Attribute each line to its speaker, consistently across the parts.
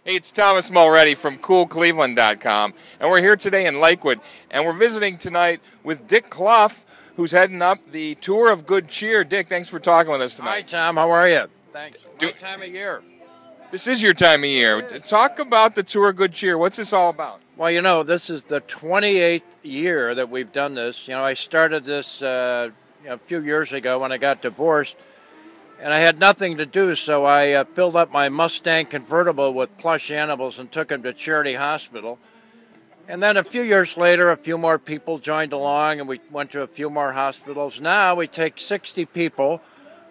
Speaker 1: Hey, it's Thomas Mulready from CoolCleveland.com, and we're here today in Lakewood, and we're visiting tonight with Dick Clough, who's heading up the Tour of Good Cheer. Dick, thanks for talking with us tonight.
Speaker 2: Hi, Tom. How are you? Thanks. My time of year.
Speaker 1: This is your time of year. Talk about the Tour of Good Cheer. What's this all about?
Speaker 2: Well, you know, this is the 28th year that we've done this. You know, I started this a few years ago when I got divorced, and I had nothing to do, so I filled up my Mustang convertible with plush animals and took them to Charity Hospital. And then a few years later, a few more people joined along, and we went to a few more hospitals. Now we take 60 people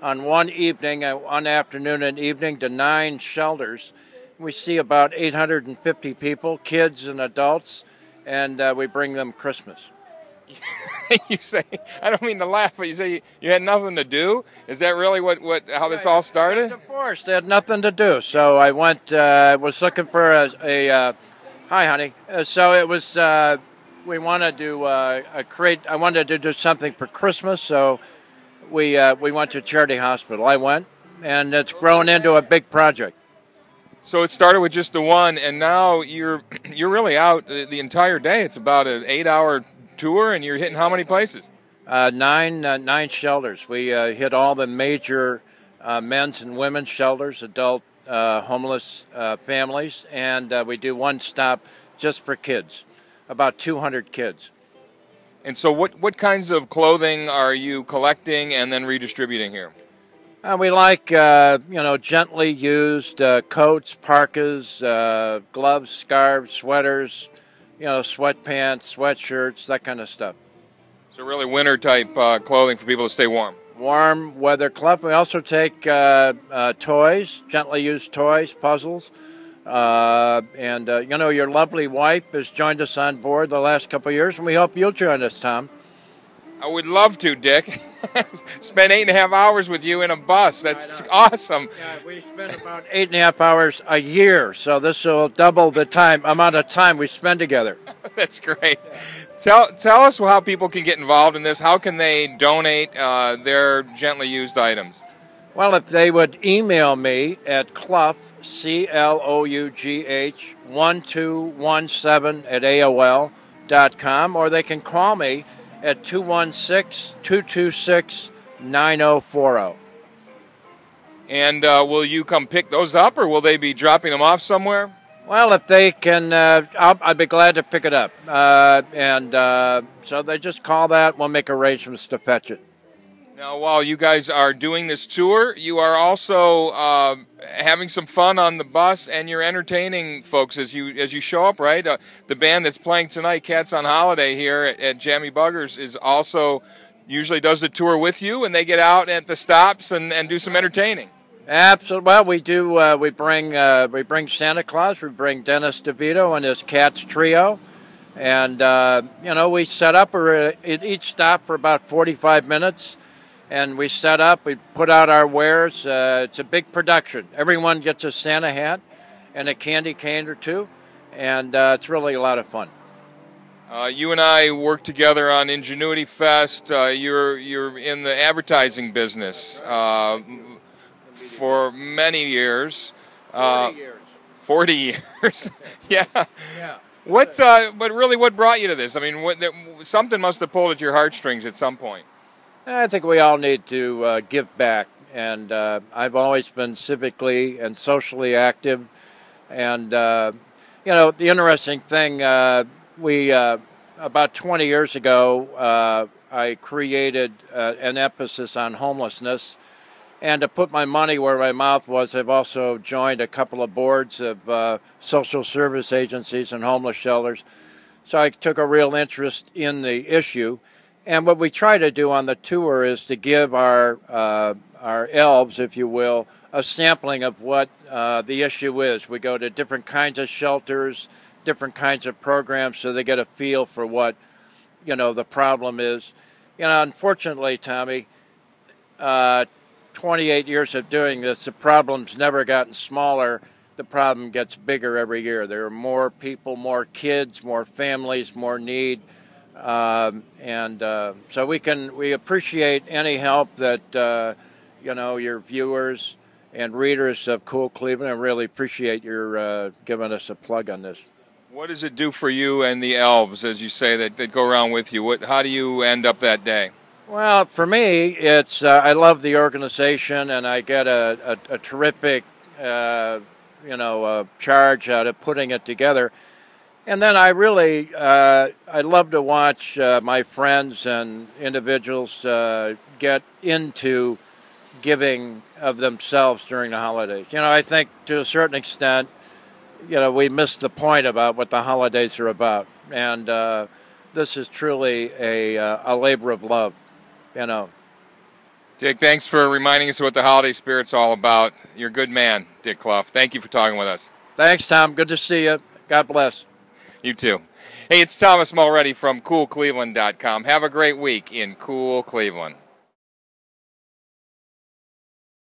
Speaker 2: on one evening, one afternoon and evening, to 9 shelters. We see about 850 people, kids and adults, and we bring them Christmas.
Speaker 1: You say, I don't mean to laugh, but you say you had nothing to do? Is that really how this all started?
Speaker 2: Of course, they had nothing to do. So I went, was looking for hi, honey. So it was, we wanted to I wanted to do something for Christmas, so we went to Charity Hospital. I went, and it's grown into a big project.
Speaker 1: So it started with just the one, and now you're really out the entire day. It's about an 8-hour tour, and you're hitting how many places?
Speaker 2: 9 shelters. We hit all the major men's and women's shelters, adult homeless families, and we do one stop just for kids, about 200 kids.
Speaker 1: And so what kinds of clothing are you collecting and then redistributing here?
Speaker 2: We like, gently used coats, parkas, gloves, scarves, sweaters, sweatpants, sweatshirts, that kind of stuff.
Speaker 1: So really winter-type clothing for people to stay warm.
Speaker 2: Warm weather Clough. We also take toys, gently used toys, puzzles. Your lovely wife has joined us on board the last couple of years, and we hope you'll join us, Tom.
Speaker 1: I would love to, Dick. Spend 8.5 hours with you in a bus. That's awesome.
Speaker 2: Yeah, we spend about 8.5 hours a year, so this will double the amount of time we spend together.
Speaker 1: That's great. Tell us how people can get involved in this. How can they donate their gently used items?
Speaker 2: Well, if they would email me at Clough, CLOUGH 1217 at AOL.com, or they can call me at 216-226-9040.
Speaker 1: And will you come pick those up, or will they be dropping them off somewhere?
Speaker 2: Well, if they can, I'd be glad to pick it up. So they just call that. We'll make arrangements to fetch it.
Speaker 1: Now, while you guys are doing this tour, you are also having some fun on the bus, and you're entertaining folks as you show up, right? The band that's playing tonight, Cats on Holiday here at Jammy Buggers, is also usually does the tour with you, and they get out at the stops and do some entertaining.
Speaker 2: Absolutely. Well, we do. We bring Santa Claus. We bring Dennis DeVito and his Cats trio, and we set up at each stop for about 45 minutes. And we set up, we put out our wares. It's a big production. Everyone gets a Santa hat and a candy cane or two, and it's really a lot of fun.
Speaker 1: You and I work together on Ingenuity Fest. You're in the advertising business for many years.
Speaker 2: 40 years.
Speaker 1: 40 years. Yeah.
Speaker 2: Yeah.
Speaker 1: But really, what brought you to this? I mean, something must have pulled at your heartstrings at some point.
Speaker 2: I think we all need to give back, and I've always been civically and socially active. And the interesting thing, about 20 years ago, I created an emphasis on homelessness, and to put my money where my mouth was, I've also joined a couple of boards of social service agencies and homeless shelters. So I took a real interest in the issue. And what we try to do on the tour is to give our elves, if you will, a sampling of what the issue is. We go to different kinds of shelters, different kinds of programs, so they get a feel for what, the problem is. Unfortunately, Tommy, 28 years of doing this, the problem's never gotten smaller. The problem gets bigger every year. There are more people, more kids, more families, more need. So we appreciate any help that your viewers and readers of Cool Cleveland. I really appreciate your giving us a plug on this.
Speaker 1: What does it do for you and the elves, as you say, that go around with you? How do you end up that day?
Speaker 2: Well, for me, it's I love the organization, and I get a terrific, charge out of putting it together. And then I really, I love to watch my friends and individuals get into giving of themselves during the holidays. I think to a certain extent, we miss the point about what the holidays are about. And this is truly a labor of love,
Speaker 1: Dick, thanks for reminding us what the holiday spirit's all about. You're a good man, Dick Clough. Thank you for talking with us.
Speaker 2: Thanks, Tom. Good to see you. God bless.
Speaker 1: You too. Hey, it's Thomas Mulready from CoolCleveland.com. Have a great week in Cool Cleveland.